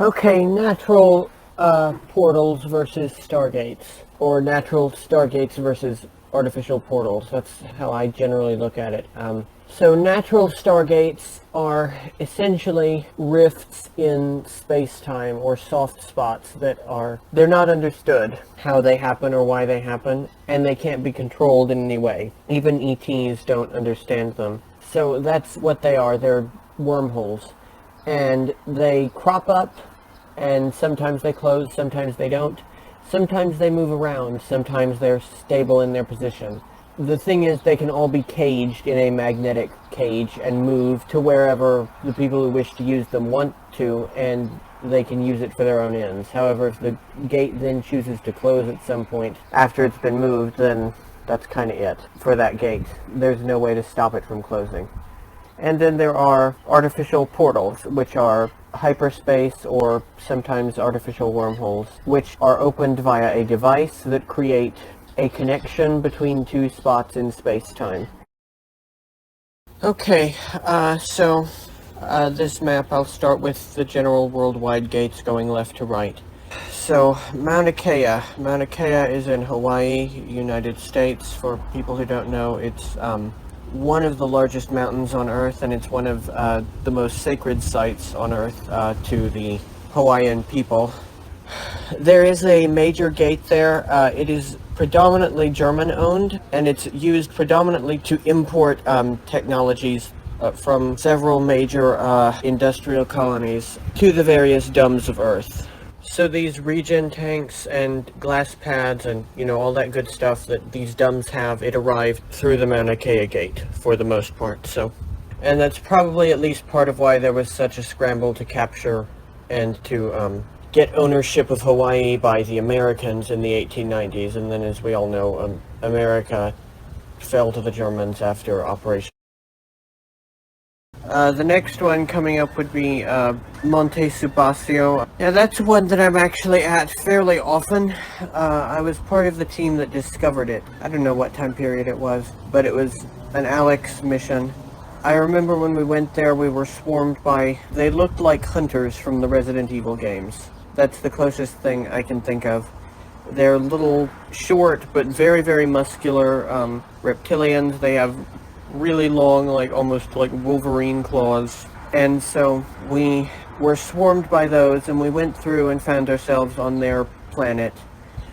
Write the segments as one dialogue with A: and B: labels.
A: Okay, natural portals versus stargates, or natural stargates versus artificial portals. That's how I generally look at it. So natural stargates are essentially rifts in space-time, or soft spots they're not understood how they happen or why they happen, and they can't be controlled in any way. Even ETs don't understand them. So that's what they are. They're wormholes. And they crop up, and sometimes they close, sometimes they don't. Sometimes they move around, sometimes they're stable in their position. The thing is, they can all be caged in a magnetic cage and move to wherever the people who wish to use them want to, and they can use it for their own ends. However, if the gate then chooses to close at some point after it's been moved, then that's kind of it for that gate. There's no way to stop it from closing. And then there are artificial portals, which are hyperspace or sometimes artificial wormholes, which are opened via a device that create a connection between two spots in space-time. Okay, so this map, I'll start with the general worldwide gates going left to right. So, Mauna Kea. Mauna Kea is in Hawaii, United States. For people who don't know, it's one of the largest mountains on Earth, and it's one of the most sacred sites on Earth to the Hawaiian people. There is a major gate there. It is predominantly German-owned, and it's used predominantly to import technologies from several major industrial colonies to the various domes of Earth. So these regen tanks and glass pads and, all that good stuff that these domes have, it arrived through the Mauna Kea gate for the most part. And that's probably at least part of why there was such a scramble to capture and to get ownership of Hawaii by the Americans in the 1890s. And then, as we all know, America fell to the Germans after Operation. The next one coming up would be Monte Subasio. Yeah, that's one that I'm actually at fairly often. I was part of the team that discovered it. I don't know what time period it was, but it was an Alex mission. I remember when we went there, we were swarmed by... They looked like hunters from the Resident Evil games. That's the closest thing I can think of. They're little, short, but very, very muscular reptilians. They have really long, almost like Wolverine claws. And so we were swarmed by those, and we went through and found ourselves on their planet,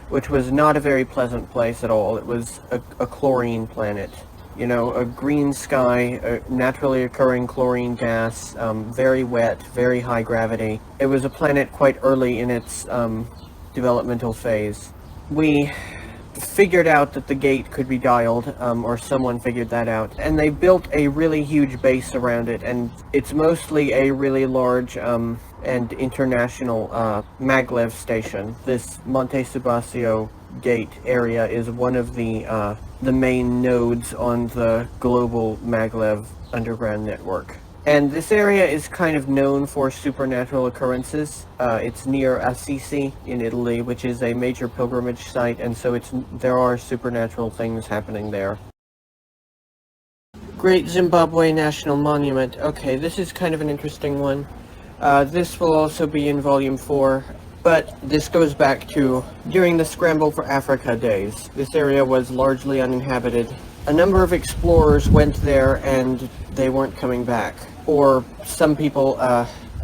A: which was not a very pleasant place at all. It was a chlorine planet. A green sky, a naturally occurring chlorine gas, very wet, very high gravity. It was a planet quite early in its developmental phase. We figured out that the gate could be dialed, or someone figured that out, and they built a really huge base around it, and it's mostly a really large and international maglev station. This Monte Subasio gate area is one of the main nodes on the global maglev underground network. And this area is kind of known for supernatural occurrences. It's near Assisi in Italy, which is a major pilgrimage site, and so there are supernatural things happening there. Great Zimbabwe National Monument. Okay, this is kind of an interesting one. This will also be in Volume 4, but this goes back to during the Scramble for Africa days. This area was largely uninhabited. A number of explorers went there and they weren't coming back. Or some people,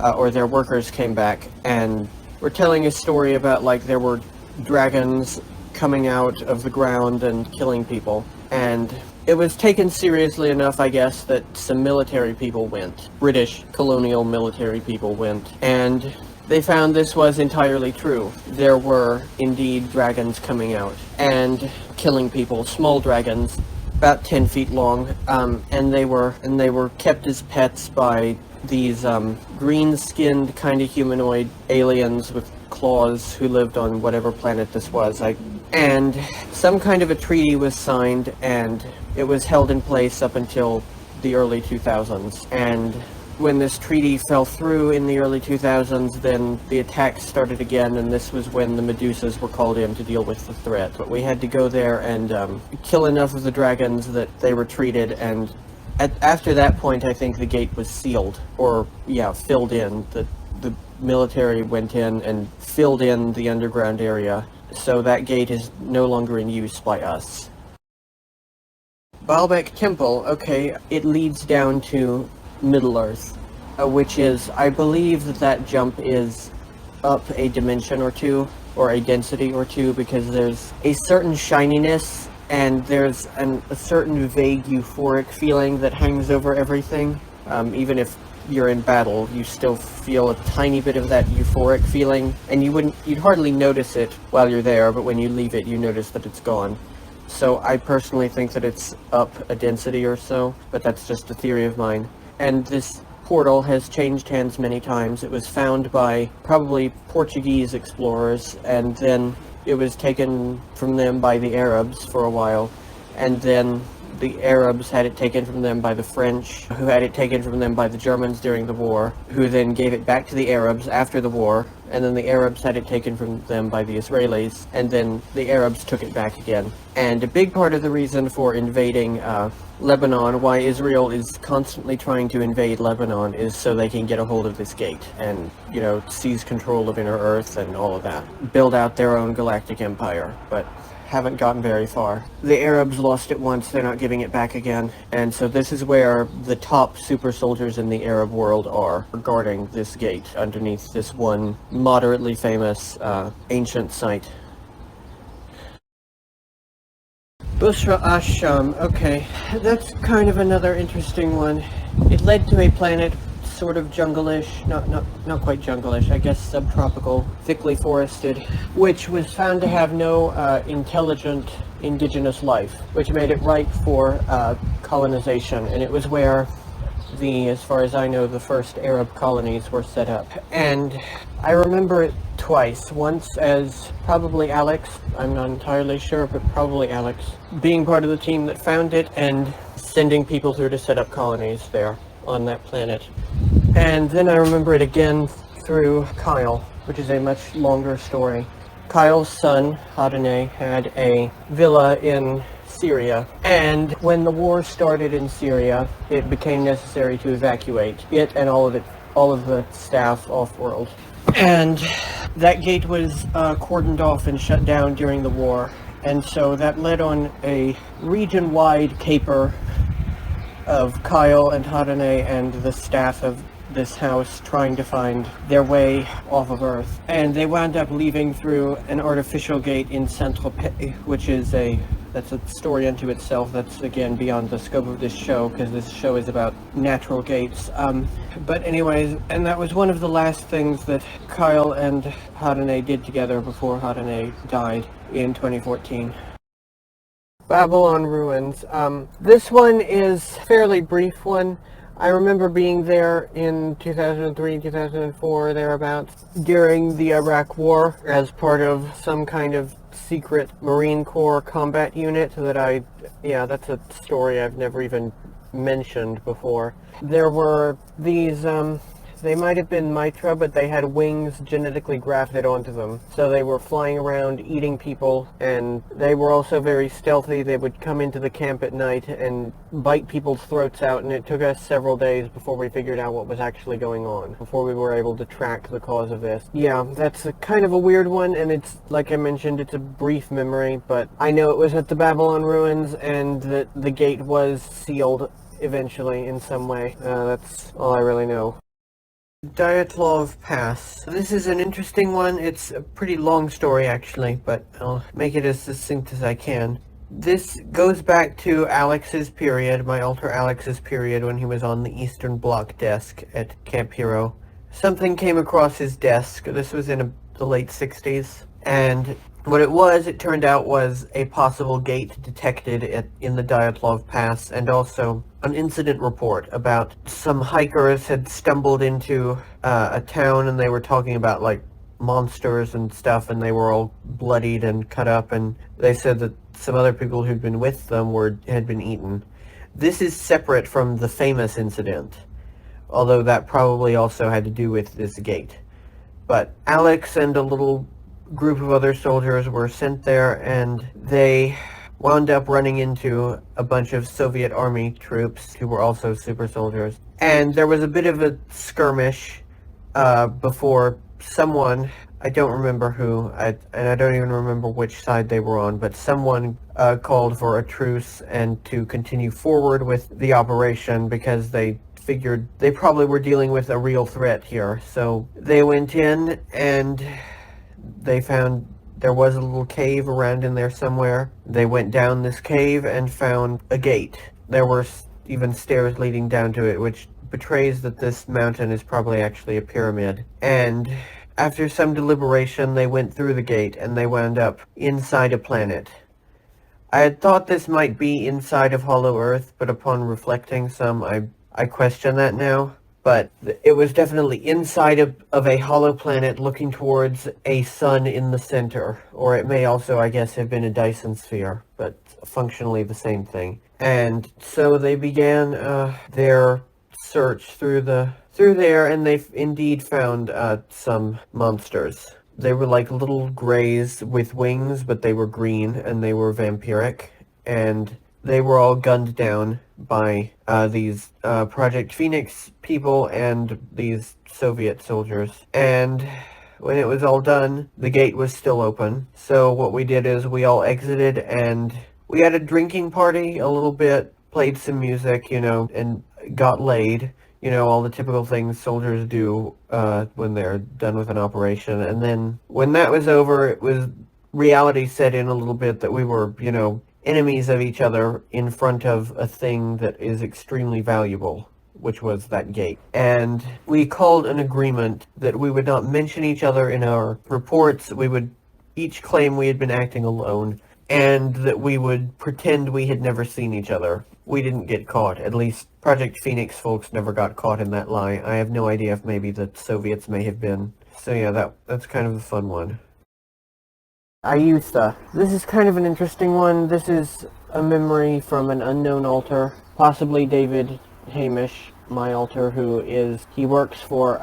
A: or their workers came back and were telling a story about, there were dragons coming out of the ground and killing people. And it was taken seriously enough, I guess, that some military people went. British colonial military people went. And they found this was entirely true. There were indeed dragons coming out and killing people, small dragons, about 10 feet long, and they were kept as pets by these green-skinned kind of humanoid aliens with claws who lived on whatever planet this was. And some kind of a treaty was signed, and it was held in place up until the early 2000s. And when this treaty fell through in the early 2000s, then the attacks started again, and this was when the Medusas were called in to deal with the threat. But we had to go there and kill enough of the dragons that they retreated, and after that point, I think the gate was sealed, or, filled in. the military went in and filled in the underground area, so that gate is no longer in use by us. Baalbek Temple, okay, it leads down to Middle-earth, which is, I believe that jump is up a dimension or two, or a density or two, because there's a certain shininess, and there's a certain vague euphoric feeling that hangs over everything. Even if you're in battle, you still feel a tiny bit of that euphoric feeling, and you'd hardly notice it while you're there, but when you leave it, you notice that it's gone. So I personally think that it's up a density or so, but that's just a theory of mine. And this portal has changed hands many times. It was found by probably Portuguese explorers, and then it was taken from them by the Arabs for a while, and then the Arabs had it taken from them by the French, who had it taken from them by the Germans during the war, who then gave it back to the Arabs after the war, and then the Arabs had it taken from them by the Israelis, and then the Arabs took it back again. And a big part of the reason for invading Lebanon, why Israel is constantly trying to invade Lebanon, is so they can get a hold of this gate and, you know, seize control of Inner Earth and all of that. Build out their own galactic empire, but haven't gotten very far. The Arabs lost it once, they're not giving it back again. And so this is where the top super soldiers in the Arab world are, guarding this gate underneath this one moderately famous ancient site. Busra Sham, okay, that's kind of another interesting one. It led to a planet sort of jungle-ish, not quite jungle-ish, I guess subtropical, thickly forested, which was found to have no intelligent indigenous life, which made it ripe for colonization, and it was where as far as I know, the first Arab colonies were set up. And I remember it twice. Once as probably Alex, I'm not entirely sure, but probably Alex, being part of the team that found it and sending people through to set up colonies there on that planet. And then I remember it again through Kyle, which is a much longer story. Kyle's son, Hadane, had a villa in Syria, and when the war started in Syria, it became necessary to evacuate it and all of the staff off-world. And that gate was cordoned off and shut down during the war, and so that led on a region-wide caper of Kyle and Hadane and the staff of this house trying to find their way off of Earth. And they wound up leaving through an artificial gate in Saint-Tropez, which is that's a story unto itself. That's, again, beyond the scope of this show, because this show is about natural gates. But anyways, and that was one of the last things that Kyle and Hadane did together before Hadane died in 2014. Babylon Ruins. This one is a fairly brief one. I remember being there in 2003, 2004, thereabouts, during the Iraq War as part of some kind of secret Marine Corps combat unit that's a story I've never even mentioned before. There were these, they might have been Mitra, but they had wings genetically grafted onto them. So they were flying around eating people, and they were also very stealthy. They would come into the camp at night and bite people's throats out, and it took us several days before we figured out what was actually going on, before we were able to track the cause of this. Yeah, that's kind of a weird one, and it's, like I mentioned, it's a brief memory, but I know it was at the Babylon Ruins, and that the gate was sealed eventually in some way. That's all I really know. Dyatlov Pass. This is an interesting one. It's a pretty long story, actually, but I'll make it as succinct as I can. This goes back to Alex's period, my alter Alex's period, when he was on the Eastern Bloc desk at Camp Hero. Something came across his desk. This was in the late 60s, and what it turned out, was a possible gate detected in the Dyatlov Pass, and also an incident report about some hikers had stumbled into a town, and they were talking about, like, monsters and stuff, and they were all bloodied and cut up, and they said that some other people who'd been with them had been eaten. This is separate from the famous incident, although that probably also had to do with this gate. But Alex and a little group of other soldiers were sent there, and they wound up running into a bunch of Soviet army troops who were also super soldiers. And there was a bit of a skirmish, before someone, I don't remember who, and I don't even remember which side they were on, but someone called for a truce and to continue forward with the operation because they figured they probably were dealing with a real threat here. So they went in and they found there was a little cave around in there somewhere. They went down this cave and found a gate. There were even stairs leading down to it, which betrays that this mountain is probably actually a pyramid. And after some deliberation, they went through the gate and they wound up inside a planet. I had thought this might be inside of Hollow Earth, but upon reflecting some, I question that now. But it was definitely inside of a hollow planet looking towards a sun in the center. Or it may also, I guess, have been a Dyson sphere, but functionally the same thing. And so they began their search through there, and they indeed found some monsters. They were like little greys with wings, but they were green, and they were vampiric. And they were all gunned down by these Project Phoenix people and these Soviet soldiers. And when it was all done, the gate was still open. So what we did is we all exited and we had a drinking party a little bit, played some music, and got laid. All the typical things soldiers do when they're done with an operation. And then when that was over, reality set in a little bit that we were, enemies of each other in front of a thing that is extremely valuable, which was that gate. And we called an agreement that we would not mention each other in our reports. We would each claim we had been acting alone, and that we would pretend we had never seen each other. We didn't get caught. At least Project Phoenix folks never got caught in that lie. I have no idea if maybe the Soviets may have been. So yeah, that's kind of a fun one. Ayutthaya. This is kind of an interesting one. This is a memory from an unknown altar, possibly David Hamish, my altar, he works for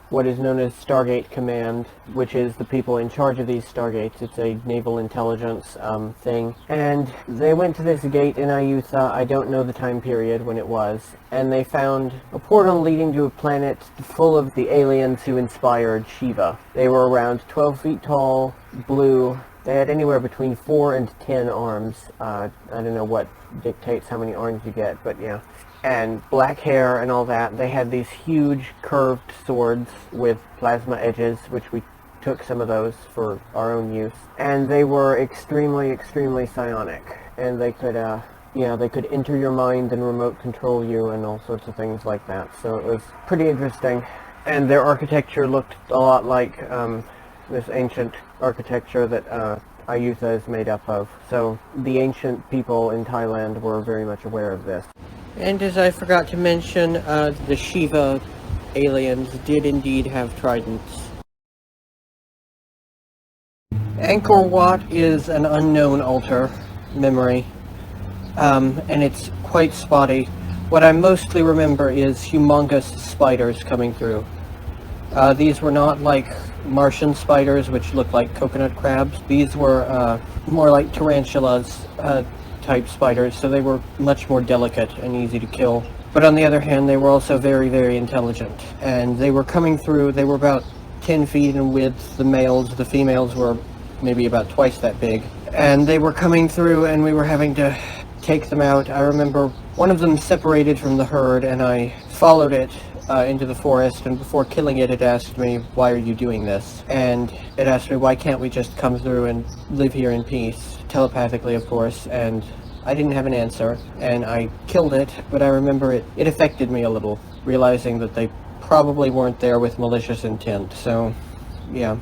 A: what is known as Stargate Command, which is the people in charge of these Stargates. It's a naval intelligence thing. And they went to this gate in Ayutthaya, I don't know the time period when it was, and they found a portal leading to a planet full of the aliens who inspired Shiva. They were around 12 feet tall, blue. They had anywhere between 4 and 10 arms. I don't know what dictates how many arms you get, but yeah. And black hair and all that. They had these huge curved swords with plasma edges, which we took some of those for our own use. And they were extremely, extremely psionic. And they could, they could enter your mind and remote control you and all sorts of things like that. So it was pretty interesting. And their architecture looked a lot like this ancient architecture that Ayutthaya is made up of. So the ancient people in Thailand were very much aware of this. And as I forgot to mention, the Shiva aliens did indeed have tridents. Angkor Wat is an unknown altar memory, and it's quite spotty. What I mostly remember is humongous spiders coming through. These were not like Martian spiders, which look like coconut crabs. These were more like tarantulas type spiders, so they were much more delicate and easy to kill. But on the other hand, they were also very, very intelligent. And they were coming through, they were about 10 feet in width, the males. The females were maybe about twice that big. And they were coming through, and we were having to take them out. I remember one of them separated from the herd, and I followed it into the forest, and before killing it, it asked me, "Why are you doing this?" And it asked me, "Why can't we just come through and live here in peace?" Telepathically, of course, and I didn't have an answer, and I killed it, but I remember it affected me a little, realizing that they probably weren't there with malicious intent, so, yeah.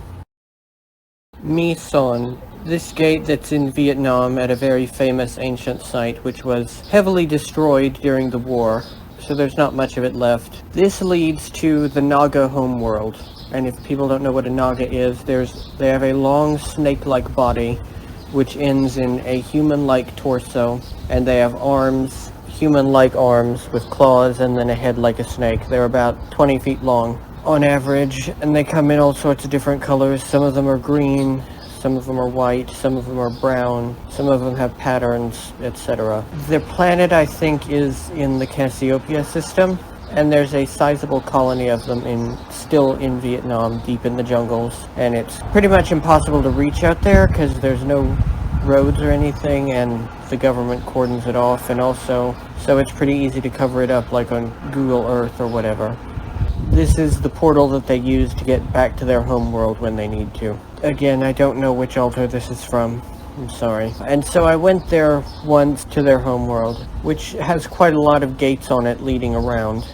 A: Mi Son. This gate that's in Vietnam at a very famous ancient site, which was heavily destroyed during the war, so there's not much of it left. This leads to the Naga homeworld, and if people don't know what a Naga is, they have a long snake-like body, which ends in a human-like torso, and they have arms, human-like arms with claws, and then a head like a snake. They're about 20 feet long on average, and they come in all sorts of different colors. Some of them are green, some of them are white, some of them are brown, some of them have patterns, etc. The planet, I think, is in the Cassiopeia system, and there's a sizable colony of them still in Vietnam, deep in the jungles, and it's pretty much impossible to reach out there because there's no roads or anything, and the government cordons it off, and also, so it's pretty easy to cover it up like on Google Earth or whatever. This is the portal that they use to get back to their homeworld when they need to. Again, I don't know which altar this is from. I'm sorry. And so I went there once to their homeworld, which has quite a lot of gates on it leading around.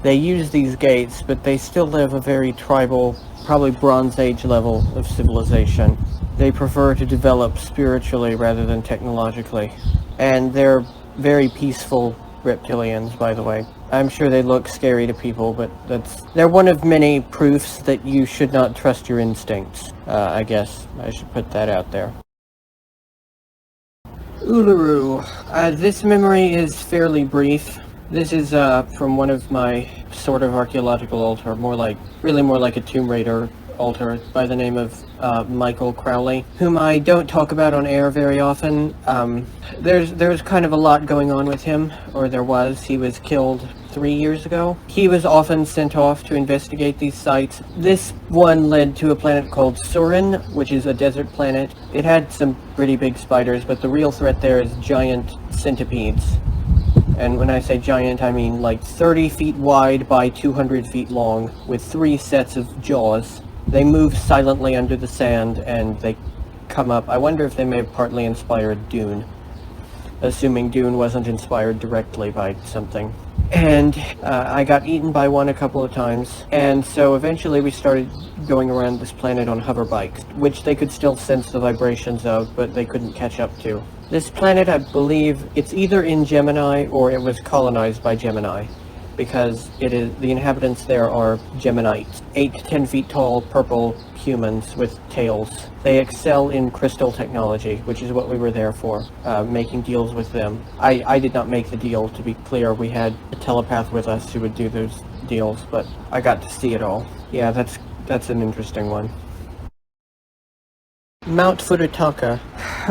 A: They use these gates, but they still live a very tribal, probably Bronze Age level of civilization. They prefer to develop spiritually rather than technologically. And they're very peaceful reptilians, by the way. I'm sure they look scary to people, but they're one of many proofs that you should not trust your instincts. I guess I should put that out there. Uluru. This memory is fairly brief. This is from one of my sort of archaeological altar, more like a Tomb Raider altar by the name of Michael Crowley, whom I don't talk about on air very often. There's kind of a lot going on with him, or there was. He was killed 3 years ago. He was often sent off to investigate these sites. This one led to a planet called Surin, which is a desert planet. It had some pretty big spiders, but the real threat there is giant centipedes. And when I say giant, I mean like 30 feet wide by 200 feet long, with 3 sets of jaws. They move silently under the sand, and they come up. I wonder if they may have partly inspired Dune, assuming Dune wasn't inspired directly by something. And I got eaten by one a couple of times, and so eventually we started going around this planet on hover bikes, which they could still sense the vibrations of, but they couldn't catch up to. This planet, I believe, it's either in Gemini or it was colonized by Gemini, because the inhabitants there are Geminites, 8 to 10 feet tall, purple humans with tails. They excel in crystal technology, which is what we were there for, making deals with them. I did not make the deal, to be clear. We had a telepath with us who would do those deals, but I got to see it all. Yeah, that's an interesting one. Mount Furutaka.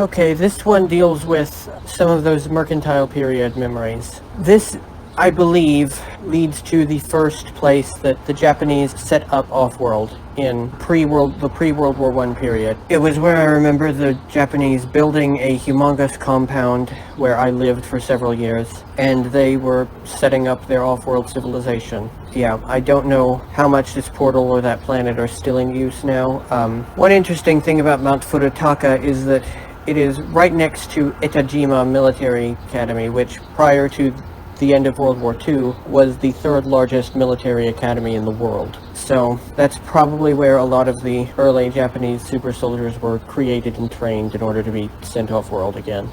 A: Okay, this one deals with some of those mercantile period memories. This, I believe, leads to the first place that the Japanese set up off-world in the pre-World War I period. It was where I remember the Japanese building a humongous compound where I lived for several years, and they were setting up their off-world civilization. Yeah, I don't know how much this portal or that planet are still in use now. One interesting thing about Mount Furutaka is that it is right next to Itajima Military Academy, which prior to the end of World War II was the 3rd largest military academy in the world. So that's probably where a lot of the early Japanese super soldiers were created and trained in order to be sent off-world again.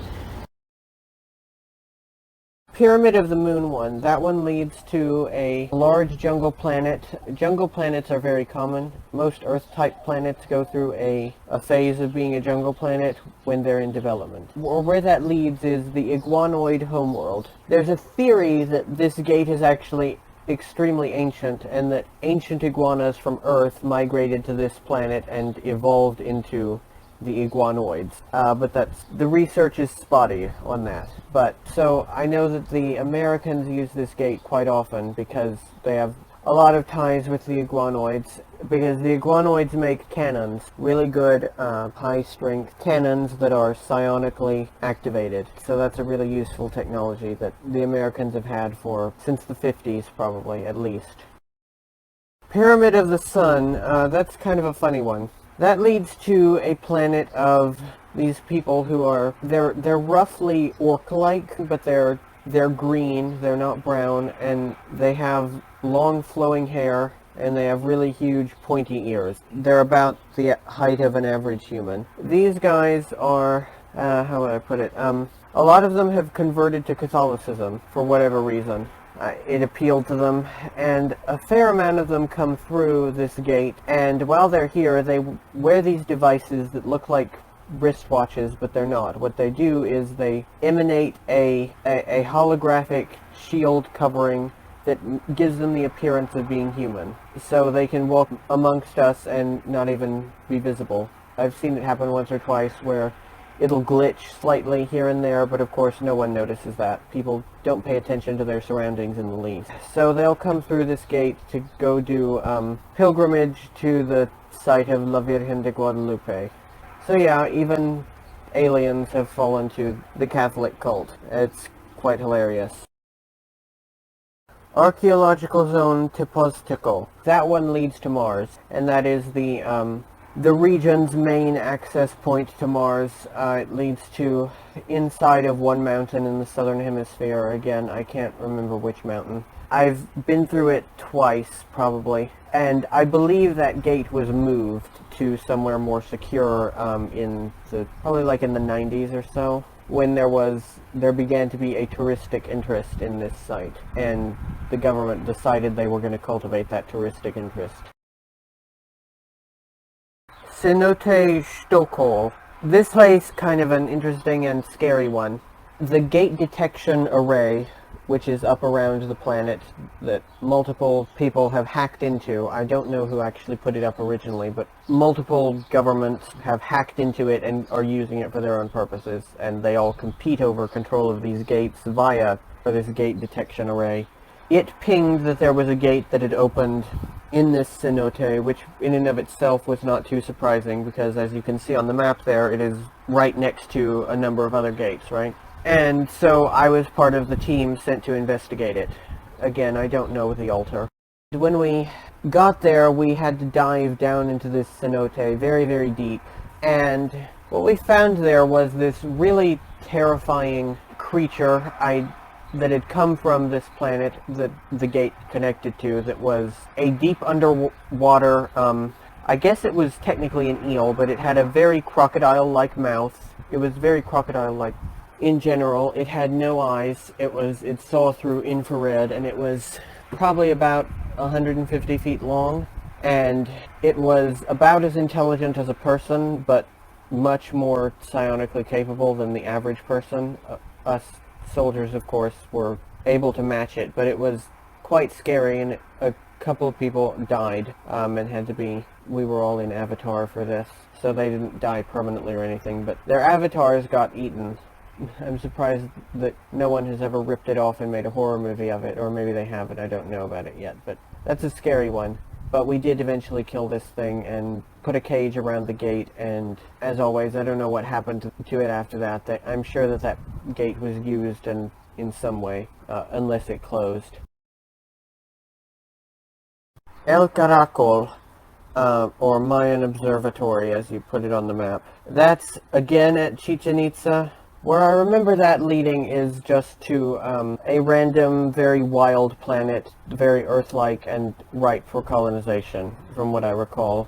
A: Pyramid of the Moon one. That one leads to a large jungle planet. Jungle planets are very common. Most Earth-type planets go through a phase of being a jungle planet when they're in development. Or where that leads is the iguanoid homeworld. There's a theory that this gate is actually extremely ancient, and that ancient iguanas from Earth migrated to this planet and evolved into the iguanoids, but the research is spotty on that. But so I know that the Americans use this gate quite often because they have a lot of ties with the iguanoids, because the iguanoids make cannons, really good high strength cannons that are psionically activated. So that's a really useful technology that the Americans have had since the 50s, probably, at least. Pyramid of the Sun, that's kind of a funny one. That leads to a planet of these people who are, they're roughly orc-like, but they're green, they're not brown, and they have long flowing hair, and they have really huge pointy ears. They're about the height of an average human. These guys are, how would I put it, a lot of them have converted to Catholicism for whatever reason. It appealed to them, and a fair amount of them come through this gate, and while they're here they wear these devices that look like wristwatches, but they're not. What they do is they emanate a holographic shield covering that gives them the appearance of being human, so they can walk amongst us and not even be visible. I've seen it happen once or twice where it'll glitch slightly here and there, but of course no one notices that. People don't pay attention to their surroundings in the least. So they'll come through this gate to go do pilgrimage to the site of La Virgen de Guadalupe. So yeah, even aliens have fallen to the Catholic cult. It's quite hilarious. Archaeological zone Teotihuacan. That one leads to Mars, and that is the region's main access point to Mars. It leads to inside of one mountain in the southern hemisphere. Again, I can't remember which mountain. I've been through it twice, probably, and I believe that gate was moved to somewhere more secure probably like in the 90s or so, when there began to be a touristic interest in this site, and the government decided they were going to cultivate that touristic interest. Cenote Stoko. This place, kind of an interesting and scary one. The gate detection array, which is up around the planet, that multiple people have hacked into. I don't know who actually put it up originally, but multiple governments have hacked into it and are using it for their own purposes, and they all compete over control of these gates for this gate detection array. It pinged that there was a gate that had opened in this cenote, which in and of itself was not too surprising, because as you can see on the map there, it is right next to a number of other gates, right? And so I was part of the team sent to investigate it. Again, I don't know the altar. When we got there, we had to dive down into this cenote very, very deep. And what we found there was this really terrifying creature that had come from this planet that the gate connected to, that was a deep underwater, I guess it was technically an eel, but it had a very crocodile-like mouth. It was very crocodile-like. In general, it had no eyes. It saw through infrared, and it was probably about 150 feet long, and it was about as intelligent as a person, but much more psionically capable than the average person. Us soldiers, of course, were able to match it, but it was quite scary, and a couple of people died, and we were all in Avatar for this, so they didn't die permanently or anything, but their avatars got eaten. I'm surprised that no one has ever ripped it off and made a horror movie of it, or maybe they haven't, I don't know about it yet, but that's a scary one. But we did eventually kill this thing and put a cage around the gate, and as always, I don't know what happened to it after that. I'm sure that gate was used in some way, unless it closed. El Caracol, or Mayan Observatory, as you put it on the map. That's, again, at Chichen Itza. Where I remember that leading is just to a random, very wild planet, very Earth-like and ripe for colonization, from what I recall.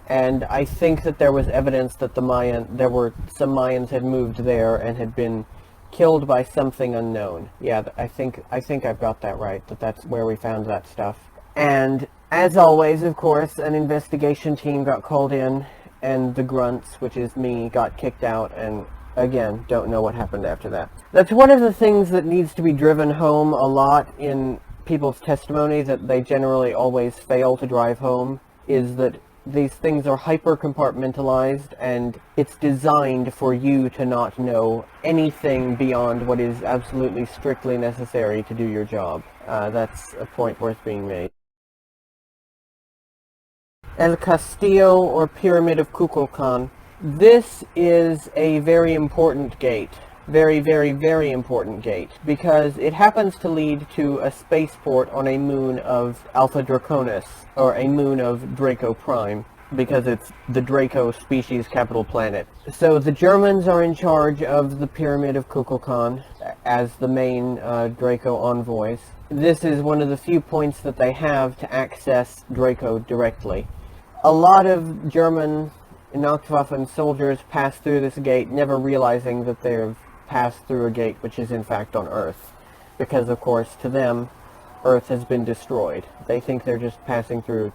A: And I think that there was evidence that some Mayans had moved there and had been killed by something unknown. Yeah, I think I've got that right, that's where we found that stuff. And as always, of course, an investigation team got called in, and the grunts, which is me, got kicked out, and again, don't know what happened after that. That's one of the things that needs to be driven home a lot in people's testimony, that they generally always fail to drive home, is that these things are hyper-compartmentalized, and it's designed for you to not know anything beyond what is absolutely strictly necessary to do your job. That's a point worth being made. El Castillo, or Pyramid of Kukulkan. This is a very important gate. Very, very, very important gate, because it happens to lead to a spaceport on a moon of Alpha Draconis, or a moon of Draco Prime, because it's the Draco species capital planet. So the Germans are in charge of the Pyramid of Kukulkan as the main Draco envoys. This is one of the few points that they have to access Draco directly. A lot of German Nachtwaffen soldiers pass through this gate, never realizing that they've passed through a gate which is in fact on Earth, because of course to them Earth has been destroyed. They think they're just passing through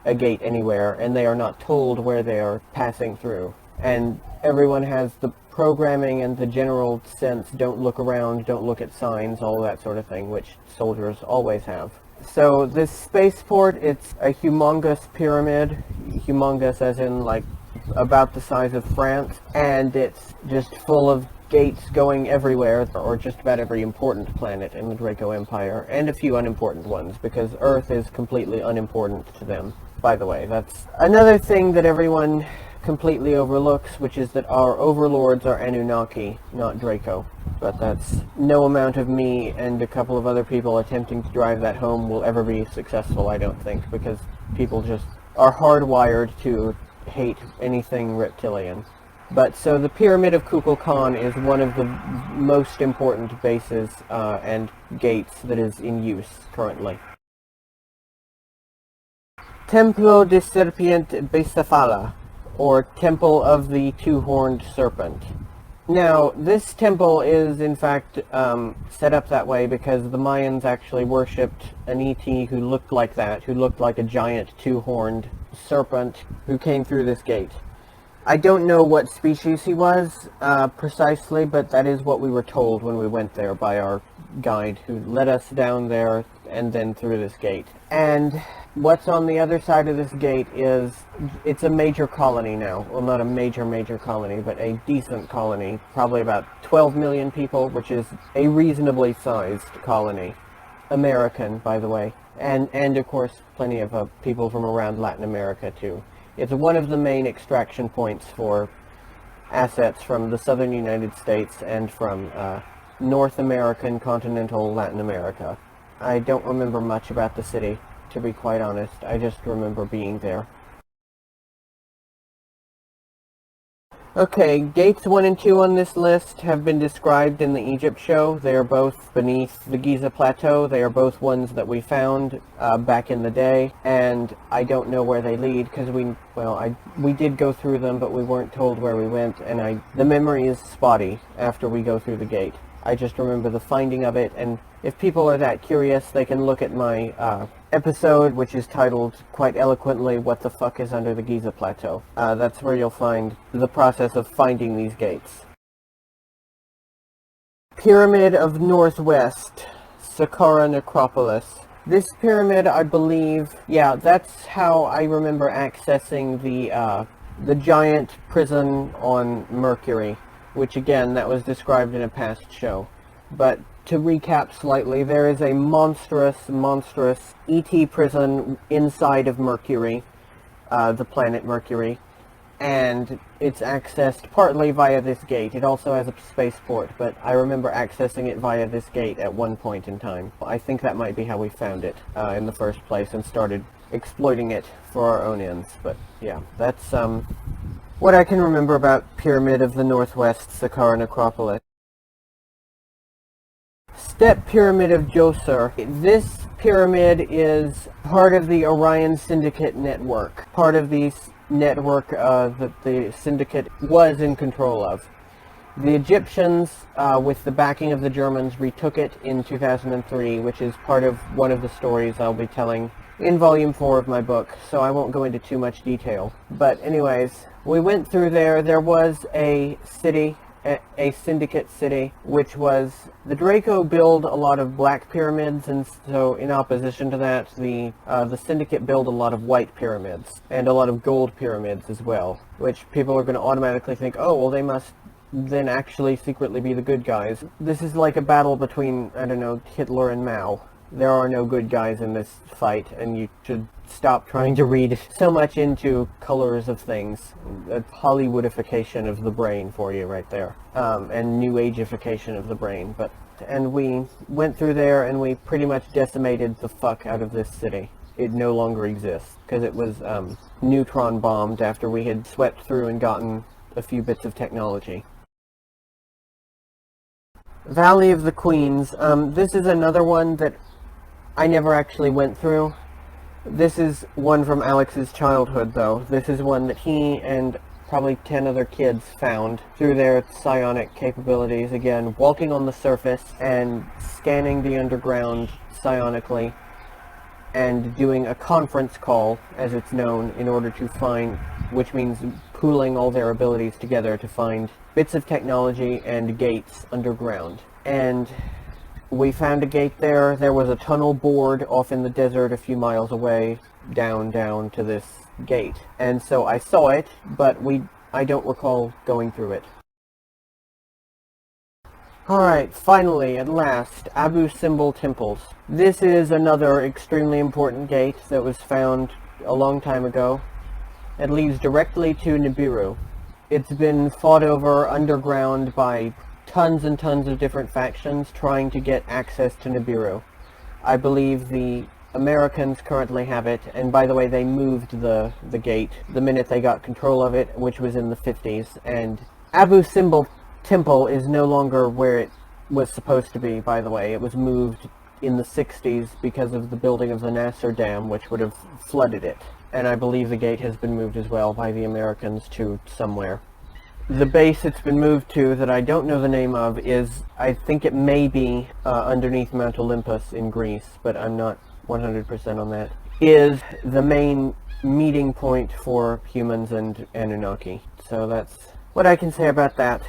A: a gate anywhere, and they are not told where they are passing through. And everyone has the programming and the general sense, don't look around, don't look at signs, all that sort of thing, which soldiers always have. So this spaceport, it's a humongous pyramid, humongous as in like about the size of France, and it's just full of gates going everywhere, or just about every important planet in the Draco Empire, and a few unimportant ones, because Earth is completely unimportant to them. By the way, that's another thing that everyone completely overlooks, which is that our overlords are Anunnaki, not Draco. But that's no amount of me and a couple of other people attempting to drive that home will ever be successful, I don't think, because people just are hardwired to hate anything reptilian. But so the Pyramid of Kukulkan is one of the most important bases and gates that is in use currently. Templo de Serpent Bicefala, or Temple of the Two-Horned Serpent. Now, this temple is in fact set up that way because the Mayans actually worshipped an ET who looked like that, who looked like a giant two-horned serpent who came through this gate. I don't know what species he was precisely, but that is what we were told when we went there by our guide who led us down there and then through this gate. And what's on the other side of this gate is, it's a major colony now. Well, not a major colony, but a decent colony. Probably about 12 million people, which is a reasonably sized colony. American, by the way. And of course, plenty of people from around Latin America, too. It's one of the main extraction points for assets from the southern United States and from North American continental Latin America. I don't remember much about the city, to be quite honest. I just remember being there. Okay, gates 1 and 2 on this list have been described in the Egypt show. They are both beneath the Giza plateau. They are both ones that we found back in the day, and I don't know where they lead because we did go through them, but we weren't told where we went, and the memory is spotty after we go through the gate. I just remember the finding of it, and if people are that curious, they can look at my episode, which is titled quite eloquently, "What the fuck is under the Giza Plateau?" That's where you'll find the process of finding these gates. Pyramid of Northwest, Saqqara Necropolis. This pyramid, I believe, yeah, that's how I remember accessing the giant prison on Mercury, which again, that was described in a past show. But to recap slightly, there is a monstrous ET prison inside of Mercury, the planet Mercury, and it's accessed partly via this gate. It also has a spaceport, but I remember accessing it via this gate at one point in time. I think that might be how we found it in the first place and started exploiting it for our own ends. But yeah, that's what I can remember about Pyramid of the Northwest, Saqqara Necropolis. Step Pyramid of Djoser. This pyramid is part of the Orion Syndicate network. Part of the network that the Syndicate was in control of. The Egyptians, with the backing of the Germans, retook it in 2003, which is part of one of the stories I'll be telling in Volume 4 of my book, so I won't go into too much detail. But anyways, we went through there. There was a city, a syndicate city, which was, the Draco build a lot of black pyramids, and so in opposition to that, the syndicate build a lot of white pyramids, and a lot of gold pyramids as well, which people are going to automatically think, oh, well, they must then actually secretly be the good guys. This is like a battle between, I don't know, Hitler and Mao. There are no good guys in this fight, and you should stop trying to read so much into colors of things. A Hollywoodification of the brain for you right there, and New Ageification of the brain. And we went through there, and we pretty much decimated the fuck out of this city. It no longer exists, because it was neutron bombed after we had swept through and gotten a few bits of technology. Valley of the Queens. This is another one that I never actually went through. This is one from Alex's childhood, though. This is one that he and probably 10 other kids found through their psionic capabilities. Again, walking on the surface and scanning the underground psionically and doing a conference call, as it's known, in order to find, which means pooling all their abilities together to find bits of technology and gates underground. And we found a gate there. There was a tunnel bored off in the desert a few miles away, down to this gate. And so I saw it, but I don't recall going through it. Alright, finally, at last, Abu Simbel Temples. This is another extremely important gate that was found a long time ago. It leads directly to Nibiru. It's been fought over underground by tons and tons of different factions trying to get access to Nibiru. I believe the Americans currently have it, and by the way, they moved the gate the minute they got control of it, which was in the 50s, and Abu Simbel Temple is no longer where it was supposed to be, by the way. It was moved in the 60s because of the building of the Nasser Dam, which would have flooded it. And I believe the gate has been moved as well by the Americans to somewhere. The base it's been moved to, that I don't know the name of, is, I think it may be underneath Mount Olympus in Greece, but I'm not 100% on that, is the main meeting point for humans and Anunnaki. So that's what I can say about that.